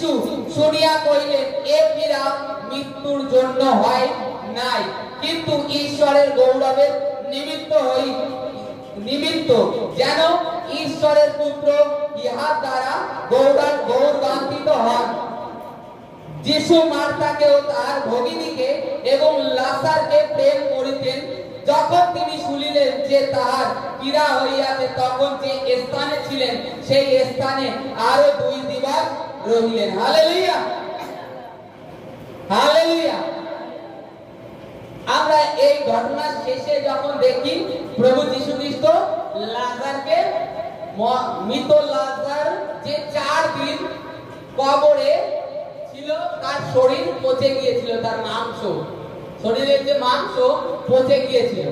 যিশু শুনিয়া কহিলেন, এ পীড়া মৃত্যুর জন্য হয় নাই, কিন্তু ঈশ্বরের গৌরবের নিমিত্ত, যেন ঈশ্বরের পুত্র ইহার দ্বারা গৌরবান্বিত হন। যিশু মার্থাকে ও তার ভগিনীকে এবং লাজারকে প্রেম করিতেন। যখন তিনি শুনিলেন যে তাহার পীড়া হইয়াছে, তখন যে স্থানে ছিলেন সেই স্থানে আরো 2 দিবস রহিলেন। Hallelujah, hallelujah. আমরা এই ঘটনার শেষে যখন দেখি প্রভু যীশু খ্রিস্ট লাজারকে, মৃত লাজার যে 4 দিন কবরে ছিল, তার শরীর পচে গিয়েছিল, তার মাংস, শরীরের যে মাংস পচে গিয়েছিল।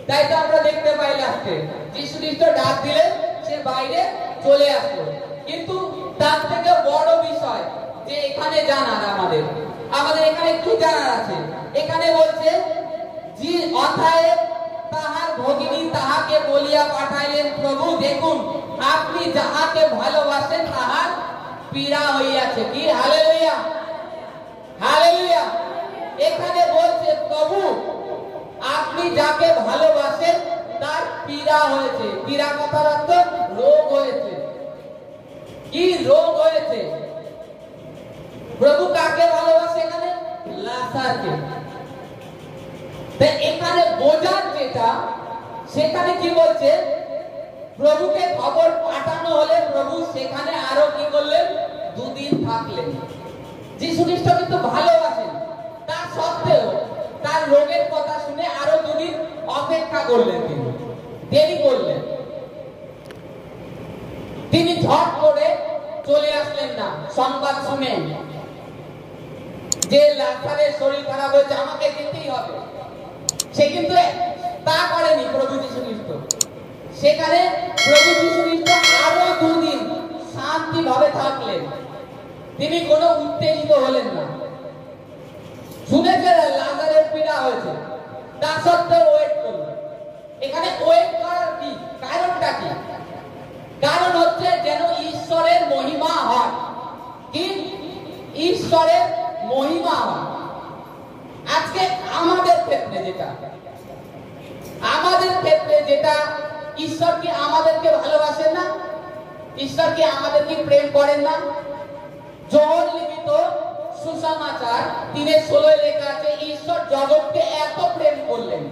তাই তো আমরা দেখতে পাই লাস্টে যীশু খ্রিস্ট ডাক দিলে সে বাইরে চলে আসলো। কিন্তু তার থেকে বড় বিষয় যে এখানে জানার, আমাদের এখানে কি জানার আছে? এখানে বলছে যে অতএব তাহার ভগিনী তাহাকে বলিয়া পাঠাইলেন, প্রভু দেখুন, আপনি যাহাকে ভালোবাসেন তাহার পীড়া হইয়াছে। কি? Hallelujah, hallelujah. এখানে বলছে প্রভু আপনি যাকে ভালোবাসেন তার পীড়া হয়েছে। পীড়া কথার অর্থ রোগ হয়েছে। কি রোগ হয়েছে? প্রভু কাকে ভালোবাসে? এখানে লাজারকে। এখানে বোঝার যেটা, সেখানে কি বলছে? প্রভুকে খবর পাঠানো হলে প্রভু সেখানে আরো কি করলেন? 2 দিন থাকলেন। যীশু খ্রিস্ট কিন্তু ভালোবাসেন, তার সত্ত্বেও তার রোগের কথা শুনে আরো 2 দিন অপেক্ষা করলেন, তিনি দেরি করলেন। তিনি ঝট করে চলে আসলেন না। সংবাদ শুনে যে লাজারের শরীর খারাপ হয়েছে, আমাকে যেতেই হবে, সে কিন্তু তা করেনি প্রভু যীশু খ্রিস্ট। সেখানে প্রভু যীশু খ্রিস্ট আরো 2 দিন শান্তি ভাবে থাকলেন। তিনি কোনো উত্তেজিত হলেন না। শুনেছেন লাজারের পীড়া হয়েছে, তা সত্ত্বেও ওয়েট করলেন। এখানে ওয়েট করার কি কারণটা? কি কারণ? হচ্ছে যেন ঈশ্বরের মহিমা হয়। কি? ঈশ্বরের মহিমা হয়। আজকে আমাদের ক্ষেত্রে যেটা ঈশ্বর কি আমাদেরকে ভালোবাসেন না? ঈশ্বর কি আমাদেরকে প্রেম করেন না? যোহন লিখিত সুসমাচার 3:16 লেখা আছে, ঈশ্বর জগৎকে এত প্রেম করলেন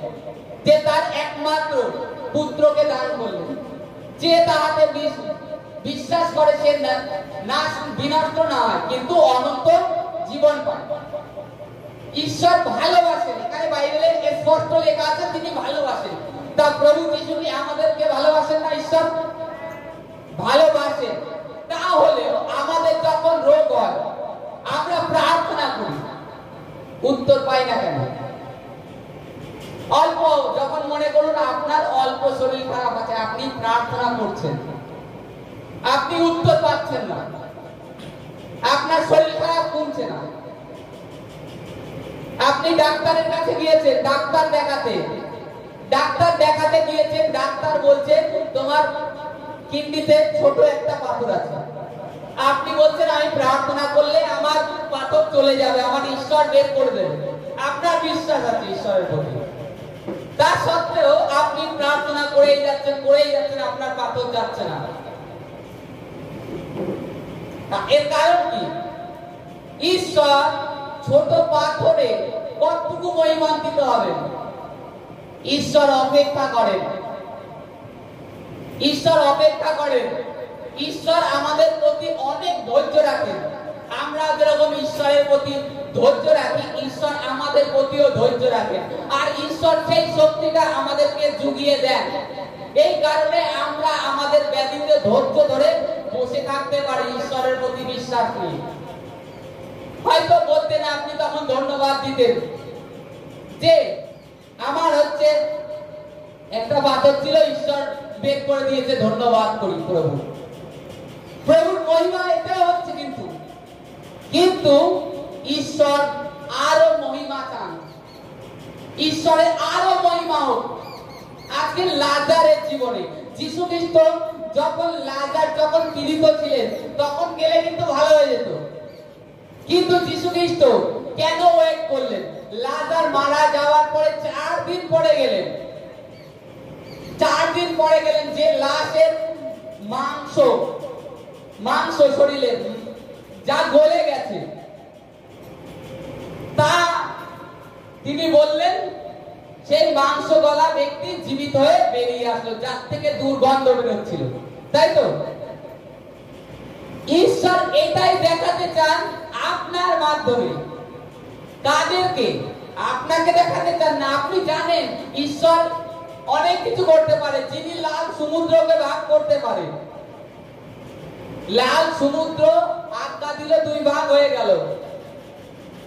যে তার একমাত্র পুত্রকে দান করলেন, যে তাহাতে বিশ্বাস করে সে বিনষ্ট না হয়, কিন্তু অনন্ত জীবন পায়। ঈশ্বর ভালোবাসেন। এখানে বাইবেলে স্পষ্ট লেখা আছে তিনি ভালোবাসেন। তা প্রভু যিশু কি আমাদেরকে ভালোবাসেন না? ঈশ্বর ভালোবাসেন। তাহলে আমাদের যখন রোগ হয়, আমরা প্রার্থনা করি, উত্তর পাই না কেন? অল্প, যখন মনে করুন আপনার অল্প শরীর খারাপ আছে, আপনি প্রার্থনা করছেন, আপনি উত্তর পাচ্ছেন না, আপনার শরীর খারাপ কমছে না, আপনি ডাক্তারের কাছে গিয়েছেন, ডাক্তার দেখাতে গিয়েছেন, ডাক্তার বলছে তোমার কিডনিতে ছোট একটা পাথর আছে। আপনি বলছেন আমি প্রার্থনা করলে আমার পাথর চলে যাবে, আমার ঈশ্বর বের করে দেবে। আপনার বিশ্বাস আছে ঈশ্বরের প্রতি, তা সত্ত্বেও আপনি প্রার্থনা করেই যাচ্ছেন, আপনার পাথর যাচ্ছে না। এর কারণ কি? ঈশ্বর ছোট পাথরে কতটুকু মহিমান্বিত হবে? ঈশ্বর অপেক্ষা করেন, ঈশ্বর আমাদের প্রতি অনেক ধৈর্য রাখেন। আমরা যেরকম ঈশ্বরের প্রতি ধৈর্য রাখি, ঈশ্বর আমাদের প্রতিও ধৈর্য রাখেন। আর ঈশ্বর সেই শক্তিটা আমাদেরকে জুগিয়ে দেন। এই কারণে আমরা আমাদের ব্যাধিতে ধৈর্য ধরে বসে থাকতে পারি ঈশ্বরের প্রতি বিশ্বাস নিয়ে। হয়তো বলতেন, আপনি তখন ধন্যবাদ দিতেন যে আমার হচ্ছে একটা পাথর ছিল, ঈশ্বর বের করে দিয়েছে, ধন্যবাদ করি প্রভুর মহিমা এটা হচ্ছে। কিন্তু ঈশ্বর আরো মহিমা চান, ঈশ্বরের আরো মহিমা হোক। আজকে লাজারের জীবনে যীশু খ্রিস্ট যখন লাজার যখন পীড়িত ছিলেন তখন গেলে কিন্তু ভালো হয়ে যেত, কিন্তু যীশু খ্রিস্ট কেন ওয়েট করলেন? লাজার মারা যাওয়ার পরে 4 দিন পরে গেলেন, 4 দিন পরে গেলেন, যে লাশের মাংস শরীরে যা গলে গেছে তা তিনি বললেন সেই মাংস গলা ব্যক্তি জীবিত হয়ে বেরিয়ে আসলো, যার থেকে দুর্গন্ধ বেরোচ্ছিল, তাই তো? ঈশ্বর এটাই দেখাতে চান আপনার মাধ্যমে। কাদেরকে? আপনাকে দেখাতে চান না। আপনি জানেন ঈশ্বর অনেক কিছু করতে পারে। যিনি লাল সমুদ্রকে ভাগ করতে পারে, লাল সমুদ্র আজ্ঞা দিলে 2 ভাগ হয়ে গেল।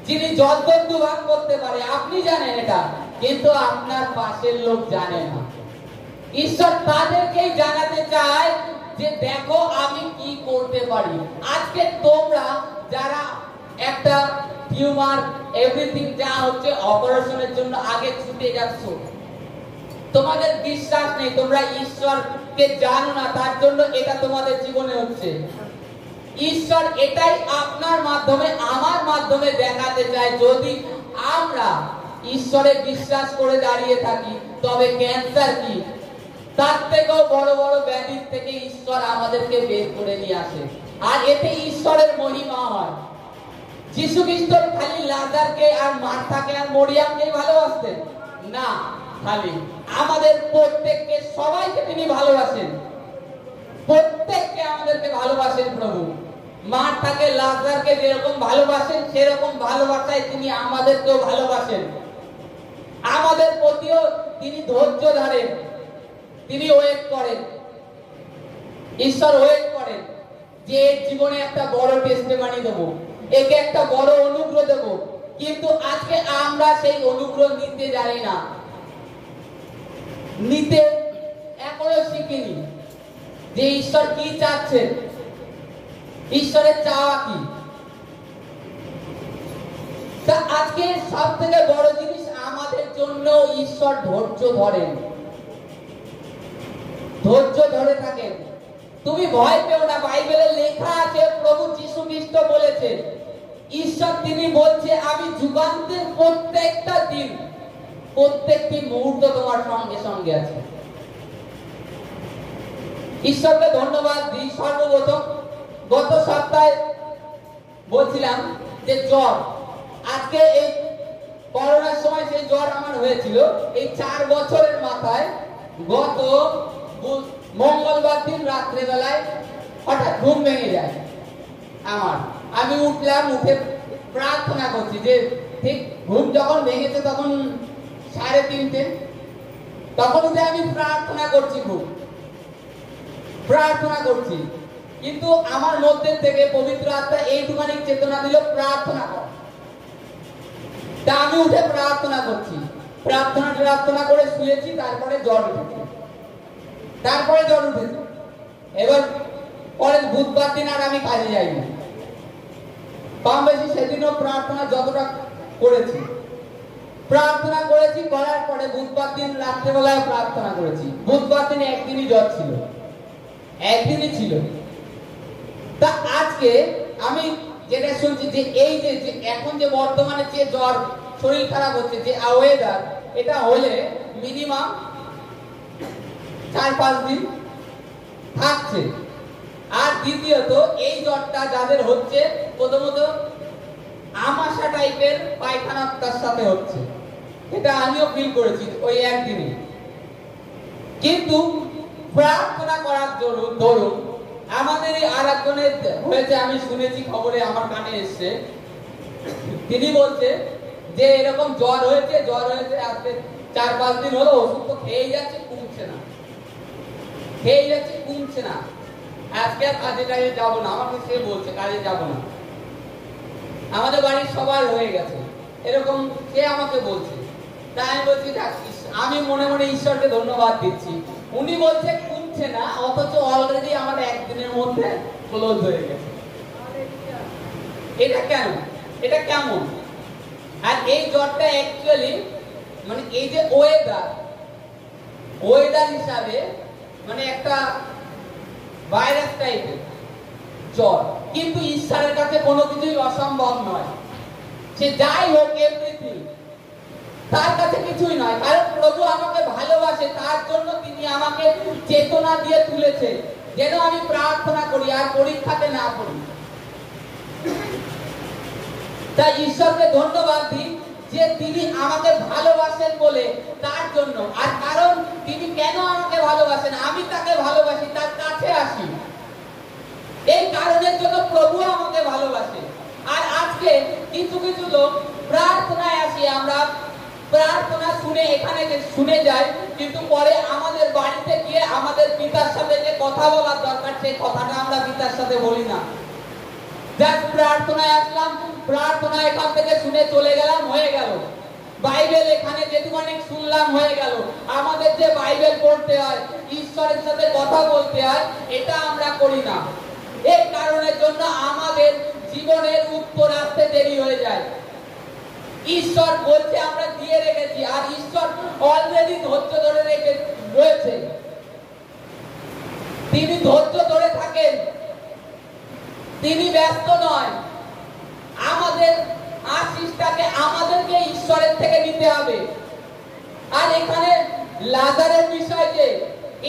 যিনি জলদস্যু ভাগ করতে পারে, আপনি জানেন এটা, কিন্তু আপনার পাশের লোক জানে না। ঈশ্বর তাদেরকেই জানাতে চায় যে দেখো আমি কি করতে পারি। আজকে তোমরা যারা একটা টিউমার এভরিথিং যা হচ্ছে অপারেশনের জন্য আগে ছুটে যাচ্ছ, তোমাদের বিশ্বাস নেই, তোমরা ঈশ্বরকে জানো না, তার জন্য এটা তোমাদের জীবনে হচ্ছে। ঈশ্বর এটাই আপনার মাধ্যমে আমার মাধ্যমে দেখাতে চায়, যদি আমরা ঈশ্বরে বিশ্বাস করে দাঁড়িয়ে থাকি তবে ক্যান্সার কি, তার থেকেও বড় বড় ব্যাধির থেকে ঈশ্বর আমাদেরকে বের করে নিয়ে আসে, আর এতে ঈশ্বরের মহিমা হয়। যীশু খ্রিস্ট খালি লাজারকে আর মার্থাকে আর মরিয়ামকে ভালোবাসতেন না, খালি আমাদের প্রত্যেককে, সবাইকে তিনি ভালোবাসেন, প্রত্যেককে আমাদেরকে ভালোবাসেন প্রভু। মার্থাকে লাজারকে যেরকম ভালোবাসেন সেরকম ভালোবাসায় তিনি আমাদেরকেও ভালোবাসেন। আমাদের প্রতিও তিনি ধৈর্য ধরেন, তিনি ওয়েট করেন, ঈশ্বর ওয়েট করেন যে জীবনে একটা বড় টেস্টিমনি দেব, একে একটা বড় অনুগ্রহ দেব, কিন্তু আজকে আমরা সেই অনুগ্রহ নিতে জানি না, নিতে এখনো শিখিনি যে ঈশ্বর কি চাচ্ছেন, ঈশ্বরের চাওয়া কি। তা আজকে সব থেকে বড় জিনিস আমাদের জন্য ঈশ্বর ধৈর্য ধরেন, ধৈর্য ধরে থাকেন। তুমি ভয় পেও না, বাইবেলে লেখা আছে, প্রভু যীশু খ্রিস্ট বলেছে, ঈশ্বর তিনি বলছে আমি যুগান্তের প্রত্যেকটা দিন, প্রত্যেকটি মুহূর্ত তোমার সঙ্গে সঙ্গে আছে। ঈশ্বরকে ধন্যবাদ দিই। সর্বপ্রথম গত সপ্তাহে বলছিলাম যে জ্বর, আজকে এই করোনার সময় সেই জ্বর আমার হয়েছিল। এই 4 বছরের মাথায় গত মঙ্গলবার দিন রাত্রে বেলায় হঠাৎ ঘুম ভেঙে যায় আমার। আমি উঠলাম, উঠে প্রার্থনা করছি, যে ঠিক ঘুম যখন ভেঙেছে তখন 3:30, তখন উঠে আমি প্রার্থনা করছি, খুব প্রার্থনা করছি, কিন্তু আমার মধ্যে থেকে পবিত্র আত্মা এইটুখানি চেতনা দিল, প্রার্থনা কর। তা আমি উঠে প্রার্থনা করছি, প্রার্থনা করে শুয়েছি, তারপরে জ্বর উঠেছে, এবার পরে বুধবার দিন আর আমি কাজে যাইনি, কম বেশি সেদিনও প্রার্থনা যতটা করেছি, করার পরে বুধবার দিন রাত্রেবেলায় প্রার্থনা করেছি। বুধবার দিন একদিনই জ্বর ছিল, একদিনই ছিল। তা আজকে আমি যেটা শুনছি যে এই যে এখন যে বর্তমানে যে জ্বর, শরীর খারাপ হচ্ছে, যে ওয়েদার, এটা হলে মিনিমাম 4-5 দিন থাকছে। আর দ্বিতীয়ত এই জ্বরটা যাদের হচ্ছে, প্রথমত আমাশা টাইপের পায়খানা তার সাথে হচ্ছে, এটা আমিও ফিল করেছি ওই একদিনে। কিন্তু প্রার্থনা করার দরুন আমাদের আর একজনের হয়েছে, আমি শুনেছি, খবরে আমার কানে এসছে, তিনি বলছে যে এরকম জ্বর হয়েছে আজকে 4-5 দিন হলো, ওষুধ তো খেয়ে যাচ্ছে, কমছে না, আজকে আর কাজে যাবো না। আমাকে সে বলছে কাজে যাবো না, আমাদের বাড়ির সবার হয়ে গেছে এরকম, সে আমাকে বলছে। তাই আমি বলছি, আমি মনে মনে ঈশ্বরকে ধন্যবাদ দিচ্ছি, উনি বলছে কমছে না, অথচ অলরেডি আমার একদিনের মধ্যে ক্লোজ হয়ে গেছে। এটা কেন, এটা কেমন? আর এই জ্বরটা অ্যাকচুয়ালি মানে এই যে ওয়েদার হিসাবে, মানে একটা ভাইরাস টাইপের জ্বর, কিন্তু ঈশ্বরের কাছে কোনো কিছুই অসম্ভব নয়। সে যাই হোক, এভরিথিং তার কাছে কিছুই নয়, কারণ প্রভু আমাকে ভালোবাসে, তার জন্য তিনি আমাকে চেতনা দিয়ে তুলেছে যেন আমি প্রার্থনা করি আর পরীক্ষাতে না পড়ি। তাই ঈশ্বরকে ধন্যবাদ দিই যে তিনি আমাকে ভালোবাসেন বলে, তার জন্য। আর কারণ তিনি কেন আমাকে ভালোবাসেন, আমি তাকে ভালোবাসি, তার কাছে আসি, এই কারণের জন্য প্রভু আমাকে ভালোবাসে। আর আজকে কিছু কিছু লোক প্রার্থনায় আসি, আমরা প্রার্থনা শুনে এখানে শুনে যাই, কিন্তু পরে আমাদের বাড়িতে গিয়ে আমাদের পিতার সাথে যে কথা বলার দরকার সেই কথাটা আমরা পিতার সাথে বলি না। জাস্ট প্রার্থনায় আসলাম, প্রার্থনা এখান থেকে শুনে চলে গেলাম, হয়ে গেল। বাইবেল এখানে যেটুকুনি শুনলাম হয়ে গেল। আমাদের যে বাইবেল পড়তে হয়, ঈশ্বরের সাথে কথা বলতে হয়, এটা আমরা করি না। এই কারণের জন্য আমাদের জীবনের উত্তর আসতে দেরি হয়ে যায়। ঈশ্বর বলছে আমরা দিয়ে রেখেছি, আর ঈশ্বর অলরেডি ধৈর্য ধরে রয়েছে। তিনি ধৈর্য ধরে থাকেন, তিনি ব্যস্ত নয়। আমাদের আশিসটাকে আমাদেরকে ঈশ্বরের থেকে নিতে হবে। আর এখানে লাজারের বিষয় যে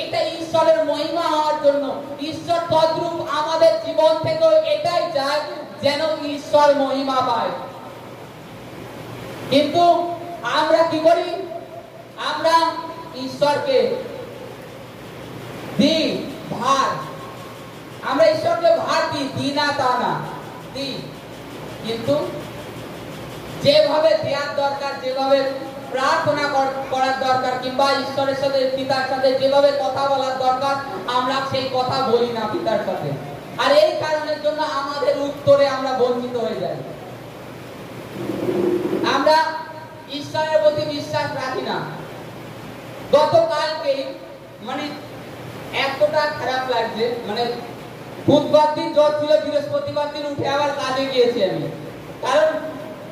এটা ঈশ্বরের মহিমা হওয়ার জন্য, ঈশ্বর তদ্রূপ আমাদের জীবন থেকেও এটাই চায় যেন ঈশ্বর মহিমা পায়। কিন্তু আমরা কি করি, আমরা ঈশ্বরকে দিই ভার, আমরা ঈশ্বরকে ভার দিই না তা না, দিই, কিন্তু যেভাবে দেওয়ার দরকার, যেভাবে প্রার্থনা করার দরকার, কিংবা ঈশ্বরের সাথে পিতার সাথে যেভাবে কথা বলার দরকার, আমরা সেই কথা বলি না পিতার সাথে। আর এই কারণের জন্য আমাদের উত্তরে আমরা বঞ্চিত হয়ে যাই। আমরা ঈশ্বরের প্রতি বিশ্বাস রাখি না। গতকালকে মানে এতটা খারাপ লাগছে, মানে বুধবার দিন জ্বর ছিল, বৃহস্পতিবার দিন উঠে আবার কাজে গিয়েছি আমি, কারণ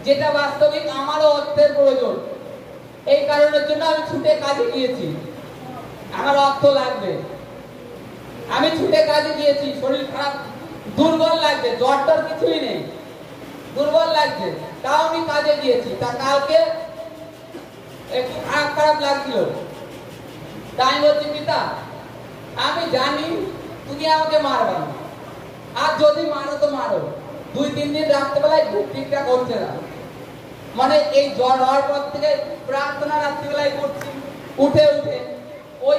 যেটা বাস্তবিক আমারও অর্থের প্রয়োজন। এই কারণের জন্য আমি ছুটে কাজে গিয়েছি, আমার অর্থ লাগবে, আমি ছুটে কাজে গিয়েছি। শরীর খারাপ, দুর্বল লাগছে, জ্বর টর কিছুই নেই, দুর্বল লাগছে, তাও আমি কাজে গিয়েছি। তা কালকে একটু খারাপ লাগছিল, তাই বলছি পিতা আমি জানি তুমি আমাকে মারবে না, আর যদি মারো তো মারো। 2-3 দিন রাত্রেবেলায় ঘুম ঠিকঠাক হচ্ছে না, মানে এই জ্বর হওয়ার পর থেকে প্রার্থনা রাত্রিবেলায় করছি, উঠে উঠে ওই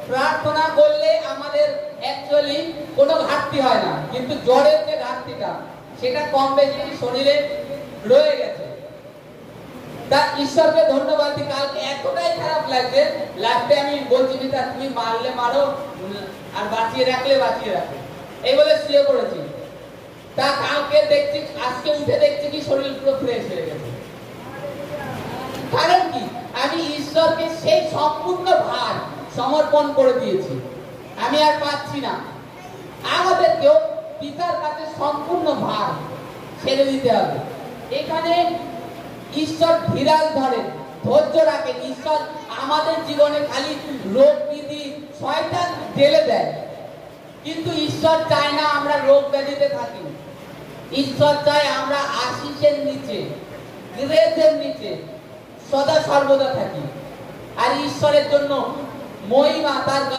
প্রার্থনা করলে আমাদের অ্যাকচুয়ালি কোনো ঘাটতি হয় না, কিন্তু জ্বরের যে ঘাটতিটা সেটা কম বেশি শরীরে রয়ে গেছে। তা ঈশ্বরকে ধন্যবাদ দিই, কালকে এতটাই খারাপ লাগছে, লাস্টে আমি বলছি পিতা তুমি মারলে মারো আর বাঁচিয়ে রাখলে বাঁচিয়ে রাখো, এই বলে শুয়ে পড়েছি। তা কালকে দেখছি, আজকে উঠে দেখছি কি শরীর পুরো ফ্রেশ হয়ে গেছে। কারণ কি, আমি ঈশ্বরকে সেই সম্পূর্ণ ভার সমর্পণ করে দিয়েছি, আমি আর পাচ্ছি না। আমাদেরকেও পিতার কাছে সম্পূর্ণ ভার ছেড়ে দিতে হবে। এখানে ঈশ্বর ধীরাল ধরেন, ধৈর্য রাখেন। ঈশ্বর আমাদের জীবনে খালি রোগ ব্যাধি শয়তান ঢেলে দেয়, কিন্তু ঈশ্বর চায় না আমরা রোগ ব্যাধিতে থাকি। ঈশ্বর চায় আমরা আশিসের নিচে, গ্রেসের নিচে সদা সর্বদা থাকি। আর ঈশ্বরের জন্য মহিমা, তার